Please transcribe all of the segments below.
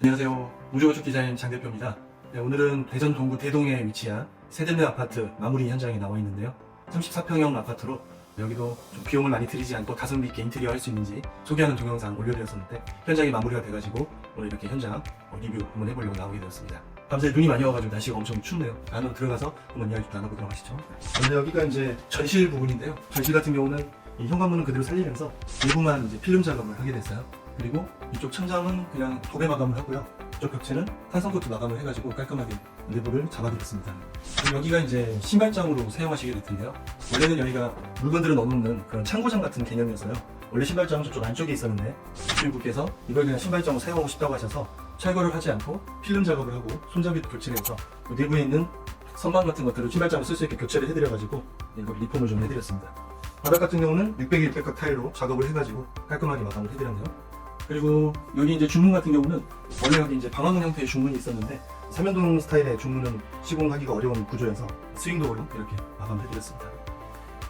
안녕하세요. 우주건축 디자인 장 대표입니다. 네, 오늘은 대전 동구 대동에 위치한 세대매 아파트 마무리 현장에 나와 있는데요. 34평형 아파트로 여기도 좀 비용을 많이 들이지 않고 가성비 있게 인테리어 할 수 있는지 소개하는 동영상 올려드렸었는데 현장이 마무리가 돼가지고 오늘 이렇게 현장 리뷰 한번 해보려고 나오게 되었습니다. 밤새 눈이 많이 와가지고 날씨가 엄청 춥네요. 안으로 들어가서 한번 이야기 좀 나눠보도록 하시죠. 근데 여기가 이제 전실 부분인데요. 전실 같은 경우는 이 현관문은 그대로 살리면서 일부만 이제 필름 작업을 하게 됐어요. 그리고 이쪽 천장은 그냥 도배 마감을 하고요. 이쪽 벽체는 탄성코트 마감을 해가지고 깔끔하게 내부를 잡아드렸습니다. 여기가 이제 신발장으로 사용하시게 될 텐데요. 원래는 여기가 물건들을 넣어놓는 그런 창고장 같은 개념이었어요. 원래 신발장은 저쪽 안쪽에 있었는데 주인분께서 이걸 그냥 신발장으로 사용하고 싶다고 하셔서 철거를 하지 않고 필름 작업을 하고 손잡이도 교체를 해서 내부에 있는 선반 같은 것들을 신발장으로 쓸 수 있게 교체를 해드려가지고 이걸 리폼을 좀 해드렸습니다. 바닥 같은 경우는 600, 600각 타일로 작업을 해가지고 깔끔하게 마감을 해드렸네요. 그리고 여기 이제 중문 같은 경우는 원래 여기 이제 방화문 형태의 중문이 있었는데 삼연동 스타일의 중문은 시공하기가 어려운 구조여서 스윙도어로 이렇게 마감해드렸습니다.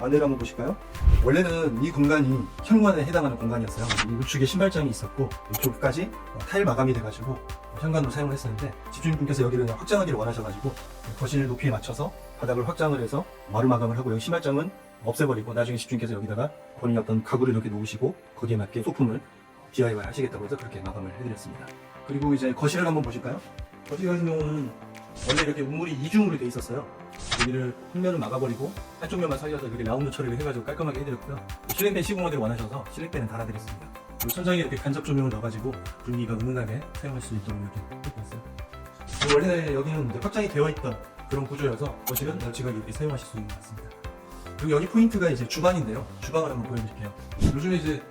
안내를 한번 보실까요? 원래는 이 공간이 현관에 해당하는 공간이었어요. 이 우측에 신발장이 있었고 이쪽까지 타일 마감이 돼가지고 현관으로 사용을 했었는데 집주인분께서 여기를 확장하기를 원하셔가지고 거실 높이에 맞춰서 바닥을 확장을 해서 마루 마감을 하고 여기 신발장은 없애버리고 나중에 집주인께서 여기다가 본인이 어떤 가구를 이렇게 놓으시고 거기에 맞게 소품을 DIY 하시겠다고 해서 그렇게 마감을 해드렸습니다. 그리고 이제 거실을 한번 보실까요? 거실 같은 경우는 원래 이렇게 우물이 이중으로 돼 있었어요. 여기를 흙면을 막아버리고 한쪽 면만 살려서 이렇게 라운드 처리를 해가지고 깔끔하게 해드렸고요. 실링팬 시공하기를 원하셔서 실링팬은 달아드렸습니다. 그리고 천장에 이렇게 간접 조명을 넣어가지고 분위기가 은은하게 사용할 수 있도록 이렇게 해드렸어요. 원래 여기는 이제 확장이 되어 있던 그런 구조여서 거실은 널찍하게 이렇게 사용하실 수 있는 것 같습니다. 그리고 여기 포인트가 이제 주방인데요. 주방을 한번 보여드릴게요. 요즘에 이제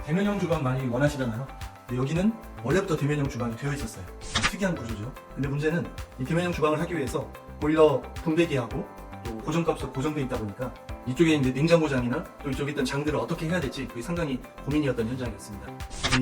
대면형 주방 많이 원하시잖아요. 근데 여기는 원래부터 대면형 주방이 되어 있었어요. 특이한 구조죠. 근데 문제는 이 대면형 주방을 하기 위해서 보일러 분배기하고 또 고정값으로 고정되어 있다 보니까 이쪽에 이제 냉장고장이나 또 이쪽에 있던 장들을 어떻게 해야 될지 그게 상당히 고민이었던 현장이었습니다.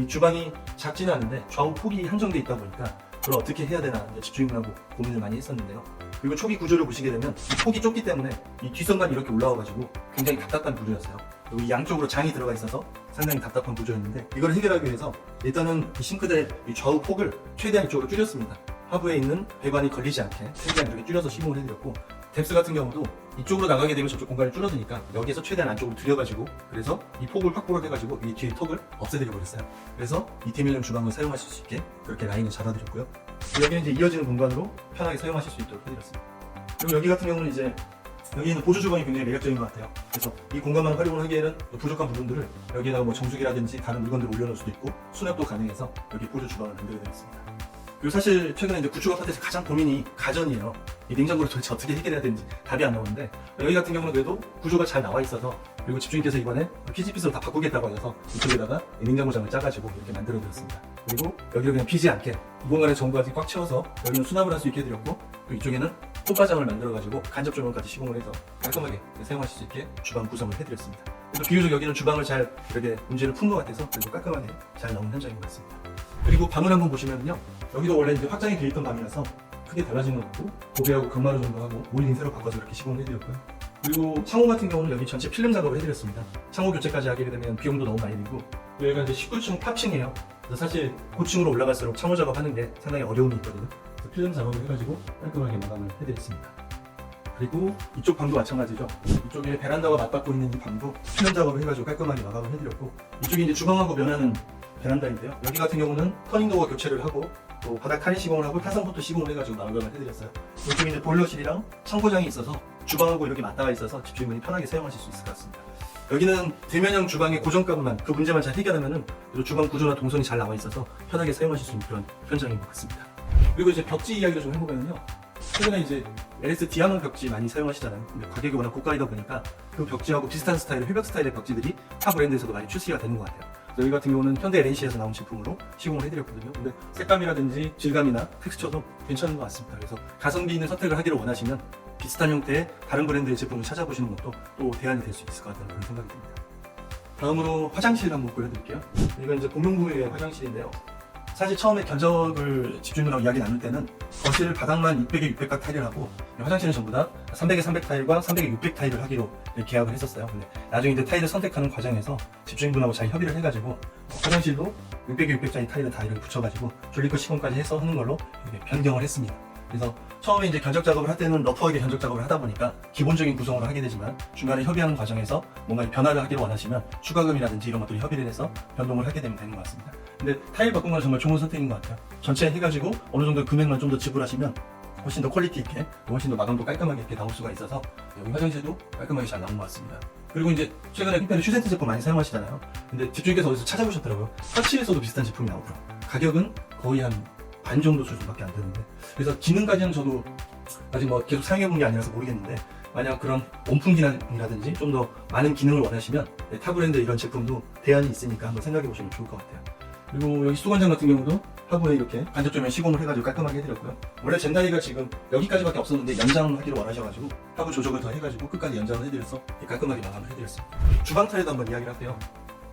이 주방이 작지는 않은데 좌우 폭이 한정되어 있다 보니까 그걸 어떻게 해야 되나 집주인하고 고민을 많이 했었는데요. 그리고 초기 구조를 보시게 되면 이 폭이 좁기 때문에 이 뒷선반이 이렇게 올라와가지고 굉장히 답답한 구조였어요. 그리고 이 양쪽으로 장이 들어가 있어서 상당히 답답한 구조였는데 이걸 해결하기 위해서 일단은 이 싱크대 이 좌우 폭을 최대한 이쪽으로 줄였습니다. 하부에 있는 배관이 걸리지 않게 최대한 이렇게 줄여서 시공을 해드렸고 뎁스 같은 경우도 이쪽으로 나가게 되면 저쪽 공간이 줄어드니까 여기에서 최대한 안쪽으로 들여가지고 그래서 이 폭을 확보를 해가지고 이 뒤에 턱을 없애드려 버렸어요. 그래서 이 대면형 주방을 사용하실 수 있게 그렇게 라인을 잡아드렸고요. 여기는 이제 이어지는 공간으로 편하게 사용하실 수 있도록 해드렸습니다. 그리고 여기 같은 경우는 이제 여기는 보조 주방이 굉장히 매력적인 것 같아요. 그래서 이 공간만 활용을 하기에는 부족한 부분들을 여기에다가 뭐 정수기라든지 다른 물건들을 올려놓을 수도 있고 수납도 가능해서 여기 보조 주방을 만들어드렸습니다. 그리고 사실 최근에 이제 구축 아파트에서 가장 고민이 가전이에요. 이 냉장고를 도대체 어떻게 해결해야 되는지 답이 안 나오는데 여기 같은 경우는 그래도 구조가 잘 나와 있어서 그리고 집주인께서 이번에 PG핏으로 다 바꾸겠다고 하셔서 이쪽에다가 냉장고장을 짜가지고 이렇게 만들어드렸습니다. 그리고 여기를 그냥 비지 않게 이 공간에 전부까지 꽉 채워서 여기는 수납을 할 수 있게 해드렸고 그리고 이쪽에는 톱과장을 만들어가지고 간접 조명까지 시공을 해서 깔끔하게 사용하실 수 있게 주방 구성을 해드렸습니다. 그래서 비교적 여기는 주방을 잘 이렇게 문제를 푼 것 같아서 그래도 깔끔하게 잘 나온 현장인 것 같습니다. 그리고 방을 한번 보시면요. 여기도 원래 이제 확장이 되어 있던 방이라서 크게 달라진 건 없고 도배하고 견마루 정도 하고 모일링 새로 바꿔서 이렇게 시공을 해드렸고요. 그리고 창호 같은 경우는 여기 전체 필름 작업을 해드렸습니다. 창호 교체까지 하게 되면 비용도 너무 많이 들고 여기가 이제 19층 탑층이에요. 그래서 사실 고층으로 올라갈수록 창호 작업하는 게 상당히 어려움이 있거든요. 그래서 필름 작업을 해가지고 깔끔하게 마감을 해드렸습니다. 그리고 이쪽 방도 마찬가지죠. 이쪽에 베란다가 맞닿고 있는 이 방도 필름 작업을 해가지고 깔끔하게 마감을 해드렸고 이쪽이 이제 주방하고 면하는 베란다인데요. 여기 같은 경우는 터닝도어 교체를 하고 또 바닥 타일 시공을 하고 타성부터 시공을 해가지고 마감을 해드렸어요. 이쪽에 이제 보일러실이랑 창고장이 있어서 주방하고 이렇게 맞닿아 있어서 집주인분이 편하게 사용하실 수 있을 것 같습니다. 여기는 대면형 주방의 고정값만 그 문제만 잘 해결하면은 주방 구조나 동선이 잘 나와 있어서 편하게 사용하실 수 있는 그런 현장인 것 같습니다. 그리고 이제 벽지 이야기를 좀 해보면요. 최근에 이제 LS 디아몬 벽지 많이 사용하시잖아요. 근데 가격이 워낙 고가이다 보니까 그 벽지하고 비슷한 스타일의 회벽 스타일의 벽지들이 타 브랜드에서도 많이 출시가 되는 것 같아요. 여기 같은 경우는 현대 LNC에서 나온 제품으로 시공을 해드렸거든요. 근데 색감이라든지 질감이나 텍스처도 괜찮은 것 같습니다. 그래서 가성비 있는 선택을 하기를 원하시면 비슷한 형태의 다른 브랜드의 제품을 찾아보시는 것도 또 대안이 될 수 있을 것 같다는 그런 생각이 듭니다. 다음으로 화장실 한번 보여드릴게요. 이건 이제 공용부의 화장실인데요. 사실 처음에 견적을 집주인들하고 이야기 나눌 때는 거실 바닥만 600에 600각 타일을 하고 화장실은 전부 다 300에 300 타일과 300에 600 타일을 하기로 계약을 했었어요. 근데 나중에 이제 타일을 선택하는 과정에서 집주인분하고 잘 협의를 해가지고 화장실도 600에 600짜리 타일을 다 이렇게 붙여가지고 졸리컷 시공까지 해서 하는 걸로 이렇게 변경을 했습니다. 그래서 처음에 이제 견적 작업을 할 때는 러프하게 견적 작업을 하다 보니까 기본적인 구성으로 하게 되지만 중간에 협의하는 과정에서 뭔가 변화를 하기를 원하시면 추가금이라든지 이런 것들을 협의를 해서 변동을 하게 되면 되는 것 같습니다. 근데 타일 바꾼 건 정말 좋은 선택인 것 같아요. 전체 해가지고 어느 정도 금액만 좀 더 지불하시면 훨씬 더 퀄리티 있게, 훨씬 더 마감도 깔끔하게 이렇게 나올 수가 있어서 여기 화장실도 깔끔하게 잘 나온 것 같습니다. 그리고 이제 최근에 핀펜을 슈센트 제품 많이 사용하시잖아요. 근데 집주인께서 어디서 찾아보셨더라고요. 터치에서도 비슷한 제품이 나오더라고요. 가격은 거의 한 반 정도 수준밖에 안 되는데, 그래서 기능까지는 저도 아직 뭐 계속 사용해본 게 아니라서 모르겠는데, 만약 그런 온풍 기능이라든지 좀 더 많은 기능을 원하시면 타브랜드 이런 제품도 대안이 있으니까 한번 생각해 보시면 좋을 것 같아요. 그리고 여기 수건장 같은 경우도 하부에 이렇게 간접 조명 시공을 해가지고 깔끔하게 해드렸고요. 원래 젠다이가 지금 여기까지밖에 없었는데 연장하기로 원하셔가지고 하부 조적을 더 해가지고 끝까지 연장을 해드려서 깔끔하게 마감을 해드렸습니다. 주방 타일도 한번 이야기를 할게요.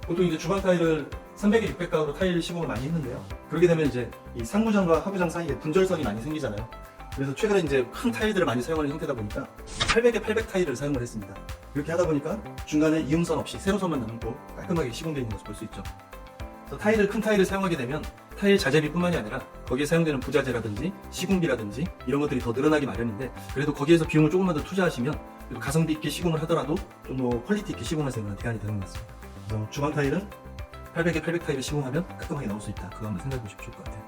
보통 이제 주방 타일을 300에 600가구로 타일 시공을 많이 했는데요. 그렇게 되면 이제 이 상부장과 하부장 사이에 분절선이 많이 생기잖아요. 그래서 최근에 이제 큰 타일들을 많이 사용하는 형태다 보니까 800에 800 타일을 사용을 했습니다. 이렇게 하다 보니까 중간에 이음선 없이 세로선만 남고 깔끔하게 시공되어 있는 것을 볼 수 있죠. 그래서 큰 타일을 사용하게 되면 타일 자재비뿐만이 아니라 거기에 사용되는 부자재라든지 시공비라든지 이런 것들이 더 늘어나기 마련인데, 그래도 거기에서 비용을 조금만 더 투자하시면 가성비 있게 시공을 하더라도 좀 더 퀄리티 있게 시공할 수 있는 대안이 되는 것 같습니다. 그래서 주방 타일은 800에 800 타일을 시공하면 깔끔하게 나올 수 있다. 그거 한번 생각해 보시면 좋을 것 같아요.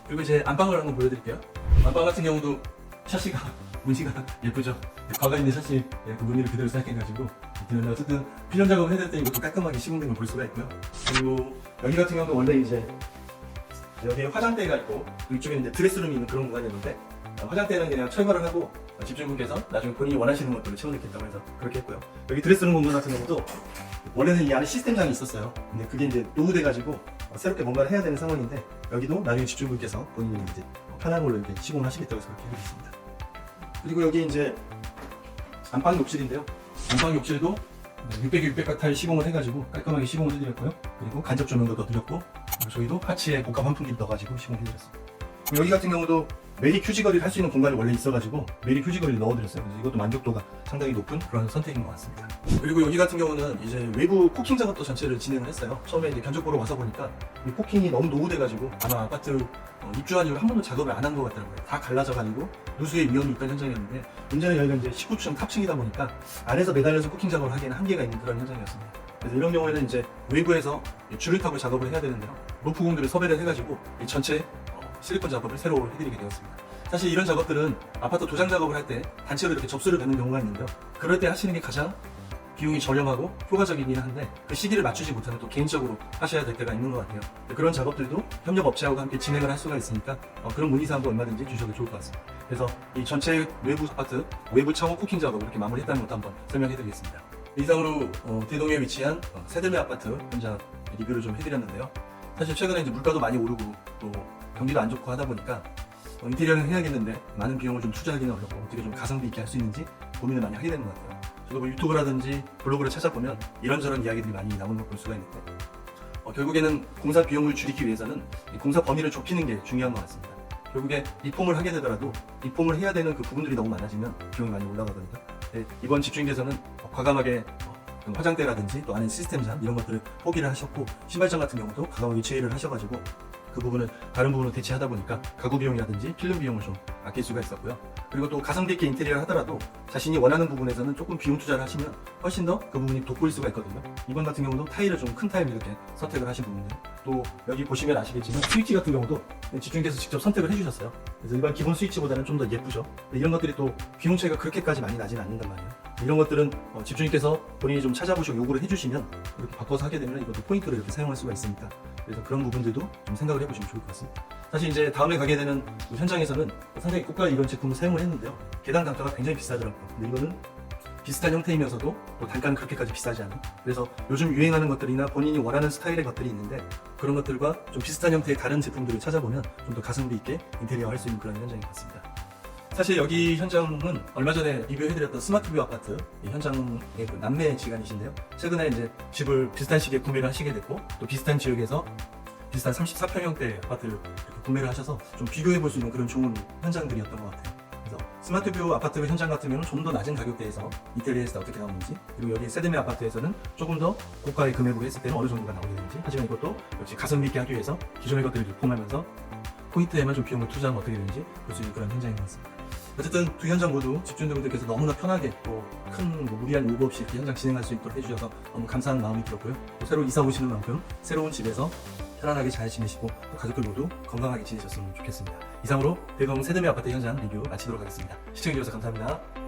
그리고 이제 안방을 한번 보여드릴게요. 안방 같은 경우도 샤시가 문시가 예쁘죠. 과거 있는 샤시 그 무늬를 그대로 사용해가지고 있는데, 어쨌든 필름 작업을 해야 될 때 이것도 깔끔하게 시공된 걸 볼 수가 있고요. 그리고 여기 같은 경우도 원래 이제 여기에 화장대가 있고 이쪽에 이제 드레스룸이 있는 그런 공간이었는데, 화장대는 그냥 철거를 하고 집주인분께서 나중에 본인이 원하시는 것들을 채워넣겠다고 해서 그렇게 했고요. 여기 드레스룸 공간 같은 경우도 원래는 이 안에 시스템장이 있었어요. 근데 그게 이제 노후돼가지고 새롭게 뭔가를 해야 되는 상황인데, 여기도 나중에 집주인분께서 본인이 이제 편한 걸로 이렇게 시공을 하시겠다고 해서 그렇게 해드렸습니다. 그리고 여기 이제 안방 욕실인데요. 안방 욕실도 600에 600각 타일 시공을 해가지고 깔끔하게 시공을 해드렸고요. 그리고 간접 조명도 넣어드렸고, 그리고 저희도 하치에 복합 환풍기를 넣어가지고 시공해드렸습니다. 여기 같은 경우도 메리 휴지거리를 할 수 있는 공간이 원래 있어가지고 메리 휴지거리를 넣어드렸어요. 그래서 이것도 만족도가 상당히 높은 그런 선택인 것 같습니다. 그리고 여기 같은 경우는 이제 외부 코킹 작업도 전체를 진행을 했어요. 처음에 이제 견적 보러 와서 보니까 이 코킹이 너무 노후돼가지고 아마 아파트 입주한 이후 한 번도 작업을 안 한 것 같더라고요. 다 갈라져가지고 누수의 위험이 있던 현장이었는데, 문제는 여기가 이제 19층 탑층이다 보니까 안에서 매달려서 코킹 작업을 하기에는 한계가 있는 그런 현장이었습니다. 그래서 이런 경우에는 이제 외부에서 줄을 타고 작업을 해야 되는데요. 로프공들을 섭외를 해가지고 이 전체 실리콘 작업을 새로 해드리게 되었습니다. 사실 이런 작업들은 아파트 도장 작업을 할 때 단체로 이렇게 접수를 되는 경우가 있는데요. 그럴 때 하시는 게 가장 비용이 저렴하고 효과적이긴 한데, 그 시기를 맞추지 못하면 또 개인적으로 하셔야 될 때가 있는 것 같아요. 그런 작업들도 협력업체하고 함께 진행을 할 수가 있으니까 그런 문의사항도 얼마든지 주셔도 좋을 것 같습니다. 그래서 이 전체 외부 아파트 외부 창호 쿠킹 작업을 이렇게 마무리했다는 것도 한번 설명해드리겠습니다. 이상으로 대동에 위치한 세들매 아파트 현장 리뷰를 좀 해드렸는데요. 사실 최근에 이제 물가도 많이 오르고 또 경기도 안 좋고 하다 보니까 인테리어는 해야겠는데 많은 비용을 좀 투자하기는 어렵고 어떻게 좀 가성비 있게 할 수 있는지 고민을 많이 하게 되는 것 같아요. 저도 뭐 유튜브라든지 블로그를 찾아보면 이런저런 이야기들이 많이 나오는 걸 볼 수가 있는데, 결국에는 공사 비용을 줄이기 위해서는 이 공사 범위를 좁히는 게 중요한 것 같습니다. 결국에 리폼을 하게 되더라도 리폼을 해야 되는 그 부분들이 너무 많아지면 비용이 많이 올라가거든요. 이번 집주인께서는 과감하게 화장대라든지 또 안에 시스템장 이런 것들을 포기를 하셨고, 신발장 같은 경우도 과감하게 제의를 하셔가지고 그 부분을 다른 부분으로 대체하다 보니까 가구 비용이라든지 필름 비용을 좀 아낄 수가 있었고요. 그리고 또 가성비 있게 인테리어를 하더라도 자신이 원하는 부분에서는 조금 비용 투자를 하시면 훨씬 더 그 부분이 돋보일 수가 있거든요. 이번 같은 경우도 타일을 좀 큰 타일 이렇게 선택을 하신 부분들, 또 여기 보시면 아시겠지만 스위치 같은 경우도 집주인께서 직접 선택을 해주셨어요. 그래서 일반 기본 스위치보다는 좀 더 예쁘죠. 이런 것들이 또 비용 차이가 그렇게까지 많이 나진 않는단 말이에요. 이런 것들은 집주인께서 본인이 좀 찾아보시고 요구를 해주시면 이렇게 바꿔서 하게 되면 이것도 포인트로 이렇게 사용할 수가 있으니까, 그래서 그런 부분들도 좀 생각을 해보시면 좋을 것 같습니다. 사실 이제 다음에 가게 되는 현장에서는 상당히 고가 이런 제품을 사용을 했는데요. 계단 단가가 굉장히 비싸더라고요. 근데 이거는 비슷한 형태이면서도 또 단가는 그렇게까지 비싸지 않은, 그래서 요즘 유행하는 것들이나 본인이 원하는 스타일의 것들이 있는데 그런 것들과 좀 비슷한 형태의 다른 제품들을 찾아보면 좀 더 가성비 있게 인테리어 할 수 있는 그런 현장인 것 같습니다. 사실 여기 현장은 얼마 전에 리뷰해드렸던 스마트뷰 아파트 이 현장의 그 남매 지간이신데요. 최근에 이제 집을 비슷한 시기에 구매를 하시게 됐고, 또 비슷한 지역에서 비슷한 34평형대 아파트를 이렇게 구매를 하셔서 좀 비교해 볼 수 있는 그런 좋은 현장들이었던 것 같아요. 그래서 스마트뷰 아파트 현장 같으면 좀 더 낮은 가격대에서 이태리에서 어떻게 나오는지, 그리고 여기 세드메 아파트에서는 조금 더 고가의 금액으로 했을 때는 어느 정도가 나오게 되는지, 하지만 이것도 역시 가성비 있게 하기 위해서 기존의 것들을 리폼하면서 포인트에만 좀 비용을 투자하면 어떻게 되는지 볼 수 있는 그런 현장인 것 같습니다. 어쨌든 두 현장 모두 집주인분들께서 너무나 편하게 큰 무리한 요구 없이 이렇게 현장 진행할 수 있도록 해주셔서 너무 감사한 마음이 들었고요. 또 새로 이사 오시는 만큼 새로운 집에서 편안하게 잘 지내시고 또 가족들 모두 건강하게 지내셨으면 좋겠습니다. 이상으로 대동 세드메 아파트 현장 리뷰 마치도록 하겠습니다. 시청해주셔서 감사합니다.